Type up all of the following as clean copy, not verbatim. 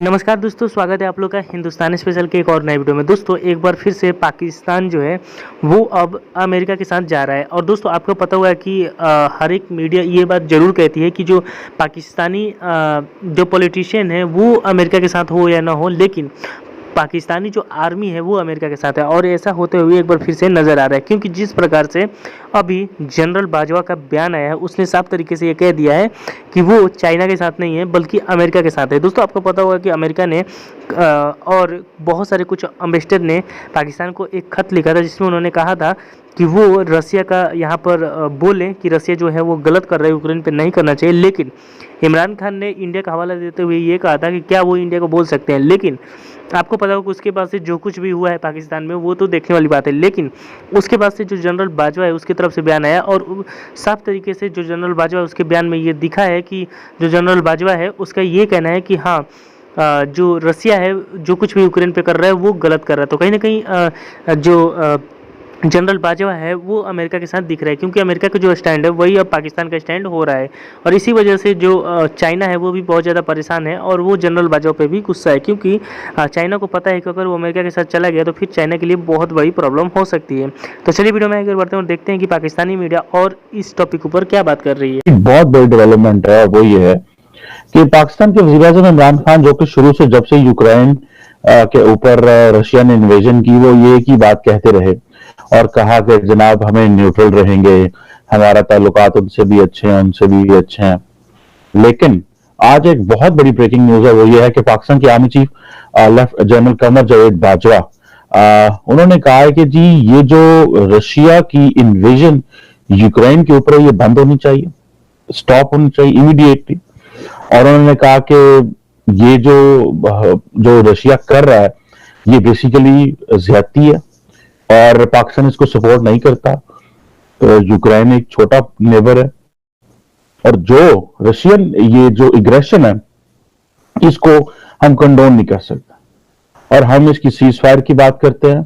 नमस्कार दोस्तों, स्वागत है आप लोग का हिंदुस्तान स्पेशल के एक और नए वीडियो में। दोस्तों एक बार फिर से पाकिस्तान जो है वो अब अमेरिका के साथ जा रहा है। और दोस्तों आपको पता हुआ है कि हर एक मीडिया ये बात ज़रूर कहती है कि जो पाकिस्तानी जो पॉलिटिशियन है वो अमेरिका के साथ हो या ना हो, लेकिन पाकिस्तानी जो आर्मी है वो अमेरिका के साथ है। और ऐसा होते हुए एक बार फिर से नज़र आ रहा है, क्योंकि जिस प्रकार से अभी जनरल बाजवा का बयान आया है उसने साफ तरीके से ये कह दिया है कि वो चाइना के साथ नहीं है बल्कि अमेरिका के साथ है। दोस्तों आपको पता होगा कि अमेरिका ने और बहुत सारे कुछ एम्बेसडर ने पाकिस्तान को एक खत लिखा था जिसमें उन्होंने कहा था कि वो रसिया का यहाँ पर बोले कि रसिया जो है वो गलत कर रहा है, यूक्रेन पे नहीं करना चाहिए। लेकिन इमरान खान ने इंडिया का हवाला देते हुए ये कहा था कि क्या वो इंडिया को बोल सकते हैं। लेकिन आपको पता होगा कि उसके बाद से जो कुछ भी हुआ है पाकिस्तान में वो तो देखने वाली बात है। लेकिन उसके बाद से जो जनरल बाजवा है उसकी तरफ से बयान आया और साफ तरीके से जो जनरल बाजवा है उसके बयान में ये दिखा है कि जो जनरल बाजवा है उसका ये कहना है कि हाँ, जो रसिया है जो कुछ भी यूक्रेन पे कर रहा है वो गलत कर रहा है। तो कहीं ना कहीं जो जनरल बाजवा है वो अमेरिका के साथ दिख रहा है, क्योंकि अमेरिका का जो स्टैंड है वही अब पाकिस्तान का स्टैंड हो रहा है। और इसी वजह से जो चाइना है वो भी बहुत ज़्यादा परेशान है और वो जनरल बाजवा पे भी गुस्सा है, क्योंकि चाइना को पता है कि अगर वो अमेरिका के साथ चला गया तो फिर चाइना के लिए बहुत बड़ी प्रॉब्लम हो सकती है। तो चलिए वीडियो में आगे बढ़ते हैं और देखते हैं कि पाकिस्तानी मीडिया और इस टॉपिक ऊपर क्या बात कर रही है। बहुत बड़ी डेवलपमेंट है, वो ये है कि पाकिस्तान के वज़ीर-ए-आज़म इमरान खान, जो कि शुरू से जब से यूक्रेन के ऊपर रशिया ने इन्वेजन की, वो ये की बात कहते रहे और कहा कि जनाब हमें न्यूट्रल रहेंगे, हमारा ताल्लुकात उनसे भी अच्छे हैं, उनसे भी अच्छे हैं। लेकिन आज एक बहुत बड़ी ब्रेकिंग न्यूज है, वो ये है कि पाकिस्तान के army chief left general Qamar Javed Bajwa, उन्होंने कहा है कि जी ये जो रशिया की इन्वेजन यूक्रेन के ऊपर है ये बंद होनी चाहिए, स्टॉप होनी चाहिए इमीडिएटली। और उन्होंने कहा कि ये जो रशिया कर रहा है ये बेसिकली ज्यादती है और पाकिस्तान इसको सपोर्ट नहीं करता। तो यूक्रेन एक छोटा नेबर है और जो रशियन ये जो एग्रेशन है इसको हम कंडोन नहीं कर सकते और हम इसकी सीज फायर की बात करते हैं।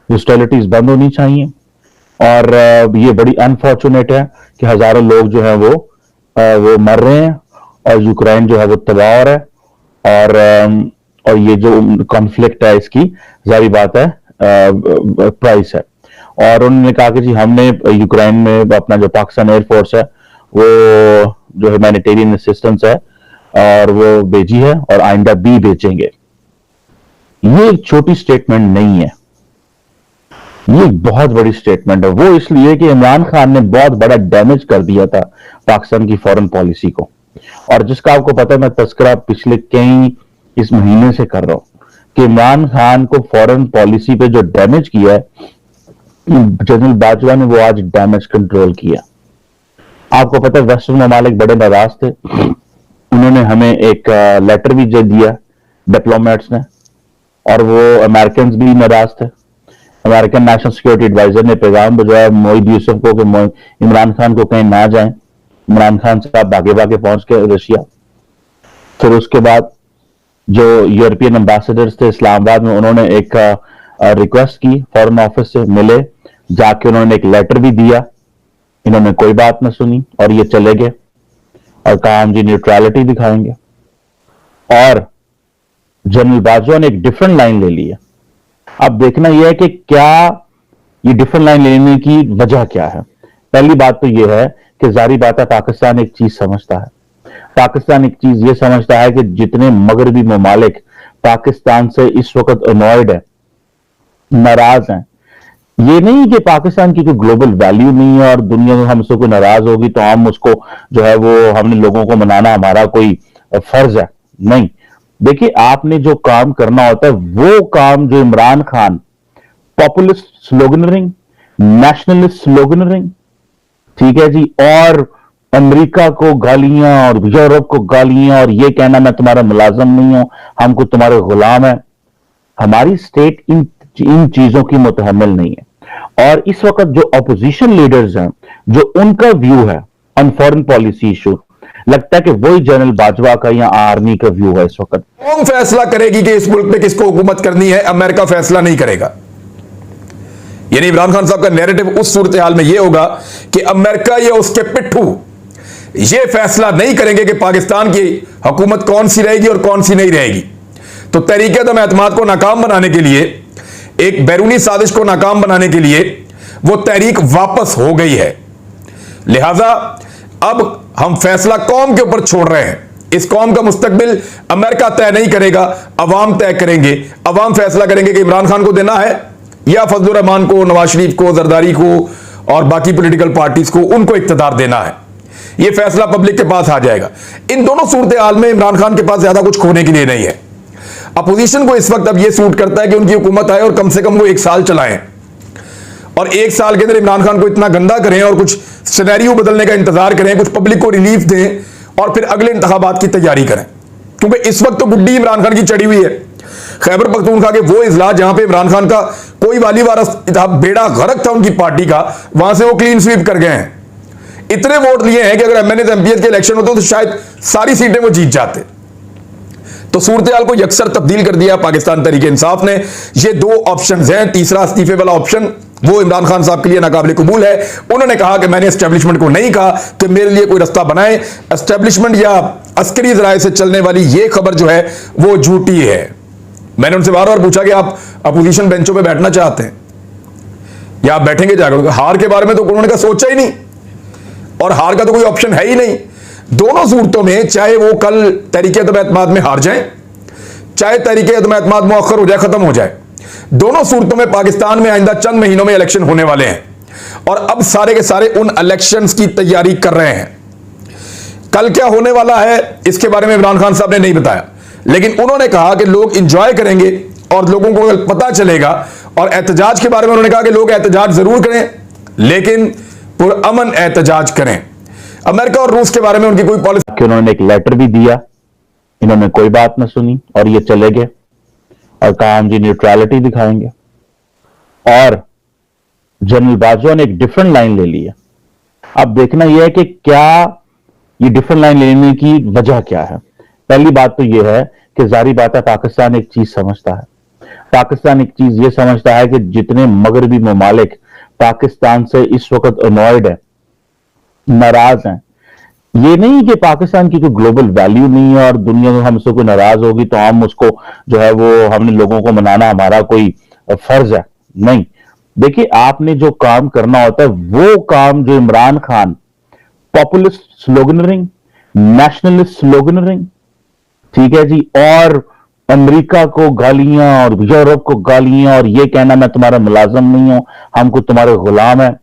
हॉस्टिलिटीज बंद होनी चाहिए और ये बड़ी अनफॉर्चुनेट है कि हजारों लोग जो है वो मर रहे हैं और यूक्रेन जो है वो तबाह हो रहा है। और ये जो कॉन्फ्लिक्ट है इसकी जारी बात है प्राइस है। और उन्होंने कहा कि जी हमने यूक्रेन में अपना जो पाकिस्तान एयरफोर्स है वो जो ह्यूमैनिटेरियन असिस्टेंस है और वो भेजी है और आइंदा भी बेचेंगे। ये एक छोटी स्टेटमेंट नहीं है, ये एक बहुत बड़ी स्टेटमेंट है। वो इसलिए कि इमरान खान ने बहुत बड़ा डैमेज कर दिया था पाकिस्तान की फॉरेन पॉलिसी को, और जिसका आपको पता है मैं तस्करा पिछले कई इस महीने से कर रहा हूं कि इमरान खान को फॉरेन पॉलिसी पे जो डैमेज किया है जनरल बाजवा ने, वो आज डैमेज कंट्रोल किया। आपको पता है वेस्टर्न ममालिक बड़े नाराज थे, उन्होंने हमें एक लेटर भी दिया डिप्लोमेट्स ने, और वो अमेरिकन भी नाराज थे। अमेरिकन नेशनल सिक्योरिटी एडवाइजर ने पैगाम भिजवाया मोहिद यूसुफ को कि इमरान खान को कहीं ना जाएं। इमरान खान साहब भागे भागे पहुंच गए रशिया। फिर उसके बाद जो यूरोपियन एम्बेसडर्स थे इस्लामाबाद में, उन्होंने एक रिक्वेस्ट की फॉरेन ऑफिस से मिले, जाके उन्होंने एक लेटर भी दिया। इन्होंने कोई बात ना सुनी और ये चले गए और कहा हम जी न्यूट्रलिटी दिखाएंगे। और जनरल बाजवा ने एक डिफरेंट लाइन ले ली है। अब देखना यह है कि क्या ये डिफरेंट लाइन लेने की वजह क्या है। पहली बात तो यह है कि जारी बात है पाकिस्तान एक चीज समझता है, पाकिस्तान एक चीज ये समझता है कि जितने मगरबी ममालिक पाकिस्तान से इस वक्त अनॉयड है, नाराज हैं, ये नहीं कि पाकिस्तान की कोई ग्लोबल वैल्यू नहीं है और दुनिया में हमसे कोई नाराज होगी तो हम उसको जो है वो हमने लोगों को मनाना हमारा कोई फर्ज है, नहीं। देखिए आपने जो काम करना होता है वो काम जो इमरान खान पॉपुलिस्ट स्लोगनरिंग, नेशनलिस्ट स्लोगनरिंग, ठीक है जी, और अमेरिका को गालियां और यूरोप को गालियां और ये कहना मैं तुम्हारा मुलाजम नहीं हूं, हम को तुम्हारे गुलाम है। हमारी स्टेट इन चीजों की मुतहम्मिल नहीं है। और इस वक्त जो अपोजिशन लीडर्स हैं, जो उनका व्यू है ऑन फॉरेन पॉलिसी इशू, लगता है कि वही जनरल बाजवा का या आर्मी का व्यू है। इस वक्त कौन फैसला करेगी कि इस मुल्क में किसको हुकूमत करनी है? अमेरिका फैसला नहीं करेगा। यानी इमरान खान साहब का नैरेटिव उस सूरत हाल में यह होगा कि अमेरिका या उसके पिट्ठू ये फैसला नहीं करेंगे कि पाकिस्तान की हुकूमत कौन सी रहेगी और कौन सी नहीं रहेगी। तो तहरीक-ए-एतमाद को नाकाम बनाने के लिए, एक बैरूनी साजिश को नाकाम बनाने के लिए वो तहरीक वापस हो गई है। लिहाजा अब हम फैसला कौम के ऊपर छोड़ रहे हैं। इस कौम का मुस्तकबिल अमेरिका तय नहीं करेगा, अवाम तय करेंगे। अवाम फैसला करेंगे कि इमरान खान को देना है या फजलुर रहमान को, नवाज शरीफ को, जरदारी को और बाकी पॉलिटिकल पार्टीज को, उनको इख्तियार देना है। यह फैसला पब्लिक के पास आ जाएगा। इन दोनों सूरत हाल में इमरान खान के पास ज्यादा कुछ खोने के लिए नहीं है। अपोजिशन को इस वक्त अब यह सूट करता है कि उनकी हुकूमत आए और कम से कम वो 1 साल चलाएं, और 1 साल के अंदर इमरान खान को इतना गंदा करें और कुछ सिनेरियो बदलने का इंतजार करें, कुछ पब्लिक को रिलीफ दें और फिर अगले इंतखाबात की तैयारी करें। क्योंकि इस वक्त तो गुड्डी इमरान खान की चढ़ी हुई है। खैबर पख्तूनख्वा के वो इजलास जहां पे इमरान खान का कोई वाली वारस बेड़ा गर्क था उनकी पार्टी का, वहां से वो क्लीन स्वीप कर गए हैं। इतने वोट लिए हैं कि अगर एमएनए एमपीएस के इलेक्शन होते तो शायद सारी सीटें वो जीत जाते। तो सूरत हाल को यकसर तब्दील कर दिया पाकिस्तान तहरीक इंसाफ ने। ये 2 ऑप्शन हैं। तीसरा इस्तीफे वाला ऑप्शन वो इमरान खान साहब के लिए नाकाबिल कबूल है। उन्होंने कहा कि मैंने एस्टेब्लिशमेंट को नहीं कहा कि मेरे लिए कोई रास्ता बनाए। एस्टेब्लिशमेंट या अस्करी जराए से चलने वाली ये खबर जो है वो झूठी है। मैंने उनसे बार बार पूछा कि आप अपोजिशन बेंचों पे बैठना चाहते हैं या आप बैठेंगे जाकर? हार के बारे में तो उन्होंने कहा सोचा ही नहीं, और हार का तो कोई ऑप्शन है ही नहीं। दोनों सूरतों में, चाहे वो कल तहरीक-ए-एतमाद में हार जाए, चाहे तहरीक-ए-एतमाद मुअख्खर हो जाए, खत्म हो जाए, दोनों सूरतों में पाकिस्तान में आइंदा चंद महीनों में इलेक्शन होने वाले हैं। और अब सारे के सारे उन इलेक्शंस की तैयारी कर रहे हैं। कल क्या होने वाला है इसके बारे में इमरान खान साहब ने नहीं बताया, लेकिन उन्होंने कहा कि लोग इंजॉय करेंगे और लोगों को पता चलेगा। और एहतजाज के बारे में उन्होंने कहा कि लोग एहतजाज जरूर करें, लेकिन पुरअमन एहतजाज करें। अमेरिका और रूस के बारे में उनकी कोई पॉलिसी, उन्होंने एक लेटर भी दिया, इन्होंने कोई बात ना सुनी और ये चले गए और कहा हम जी न्यूट्रलिटी दिखाएंगे। और जनरल बाजवा ने एक डिफरेंट लाइन ले ली है। अब देखना यह है कि क्या ये डिफरेंट लाइन लेने की वजह क्या है। पहली बात तो यह है कि जारी बात है पाकिस्तान एक चीज समझता है, पाकिस्तान एक चीज ये समझता है कि जितने मगरबी ममालिक पाकिस्तान से इस वक्त अनॉयड है, नाराज हैं, ये नहीं कि पाकिस्तान की कोई ग्लोबल वैल्यू नहीं है और दुनिया में हमसे कोई नाराज होगी तो हम उसको जो है वो हमने लोगों को मनाना हमारा कोई फर्ज है। नहीं, देखिए आपने जो काम करना होता है वो काम जो इमरान खान पॉपुलिस्ट स्लोगनरिंग, नेशनलिस्ट स्लोगनरिंग, ठीक है जी, और अमेरिका को गालियां और यूरोप को गालियां और ये कहना मैं तुम्हारा मुलाजम नहीं हूं, हमको तुम्हारे गुलाम है।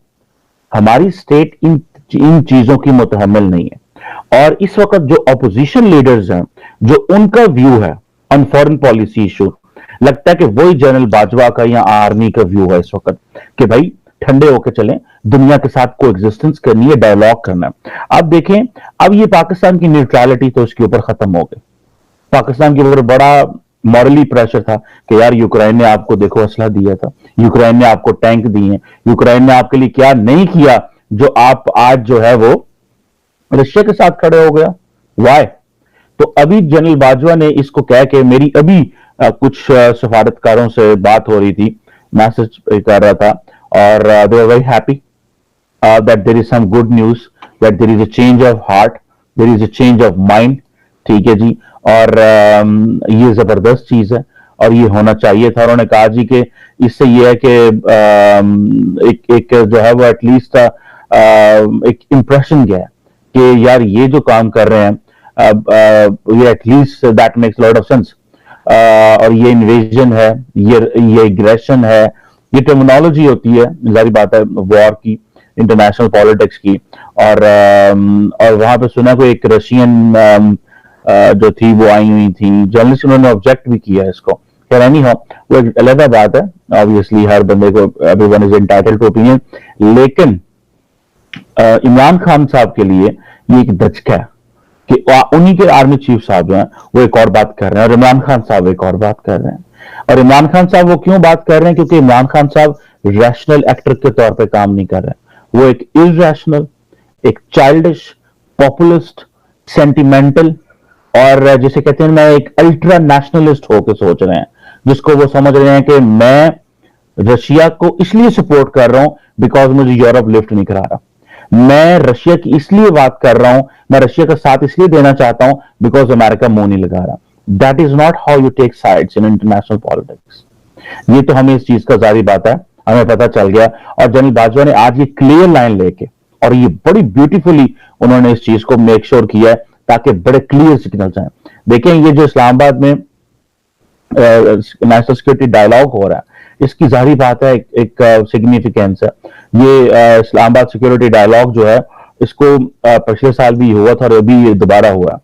हमारी स्टेट इन चीजों की मुतहम्मिल नहीं है। और इस वक्त जो अपोजिशन लीडर्स हैं, जो उनका व्यू है ऑन फॉरेन पॉलिसी इशू, लगता है कि वही जनरल बाजवा का या आर्मी का व्यू है इस वक्त कि भाई ठंडे होकर चलें, दुनिया के साथ को एग्जिस्टेंस करनी है, डायलॉग करना है। अब देखें, अब ये पाकिस्तान की न्यूट्रलिटी तो उसके ऊपर खत्म हो गई। पाकिस्तान के ऊपर बड़ा मॉरली प्रेशर था कि यार यूक्रेन ने आपको देखो असला दिया था, यूक्रेन ने आपको टैंक दिए, यूक्रेन ने आपके लिए क्या नहीं किया जो आप आज जो है वो रशिया के साथ खड़े हो गया। वाई? तो अभी जनरल बाजवा ने इसको कह के, मेरी अभी कुछ सफारतकारों से बात हो रही थी, मैसेज कर रहा था, और they are very happy that there is some good news, that there is a change of heart, there is a change of mind, ठीक है जी, और ये जबरदस्त चीज है और ये होना चाहिए था। उन्होंने कहा जी कि इससे ये है कि एक जो है वो एटलीस्ट एक इंप्रेशन गया कि यार ये जो काम कर रहे हैं ये at least that makes lot of sense. और ये इन्वेजन है, ये एग्रेशन है, ये टर्मिनोलॉजी होती है, जारी बात है वॉर की, इंटरनेशनल पॉलिटिक्स की। और वहां पे सुना कोई एक रशियन जो थी वो आई हुई थी, जर्नलिस्ट, उन्होंने ऑब्जेक्ट भी किया इसको। खैर एनी हाउ, वो एक अलग बात है, ऑब्वियसली हर बंदे को, everyone is entitled to opinion, लेकिन इमरान खान साहब के लिए ये एक धचका है कि उन्हीं के आर्मी चीफ साहब जो हैं वो एक और बात कर रहे हैं और इमरान खान साहब एक और बात कर रहे हैं। और इमरान खान साहब वो क्यों बात कर रहे हैं? क्योंकि इमरान खान साहब रैशनल एक्टर के तौर पे काम नहीं कर रहे हैं, वो एक इरैशनल, एक चाइल्डिश, पॉपुलिस्ट, सेंटिमेंटल और जिसे कहते हैं मैं एक अल्ट्रा नेशनलिस्ट होकर सोच रहे हैं, जिसको वो समझ रहे हैं कि मैं रशिया को इसलिए सपोर्ट कर रहा हूं बिकॉज मुझे यूरोप लिफ्ट नहीं करा रहा, मैं रशिया की इसलिए बात कर रहा हूं, मैं रशिया का साथ इसलिए देना चाहता हूं बिकॉज अमेरिका मुंह नहीं लगा रहा। That is not how you take sides in international politics. ये तो हमें इस चीज का जारी बात है, हमें पता चल गया। और जनरल बाजवा ने आज ये क्लियर लाइन लेके और ये बड़ी ब्यूटीफुली उन्होंने इस चीज को मेक श्योर किया है ताकि बड़े क्लियर सिग्नल जाए। देखें, ये जो इस्लामाबाद में नेशनल सिक्योरिटी डायलॉग हो रहा है, इसकी जाहिर बात है एक सिग्निफिकेंस है। ये इस्लामाबाद सिक्योरिटी डायलॉग जो है, इसको पिछले साल भी हुआ था और अभी ये दोबारा हुआ।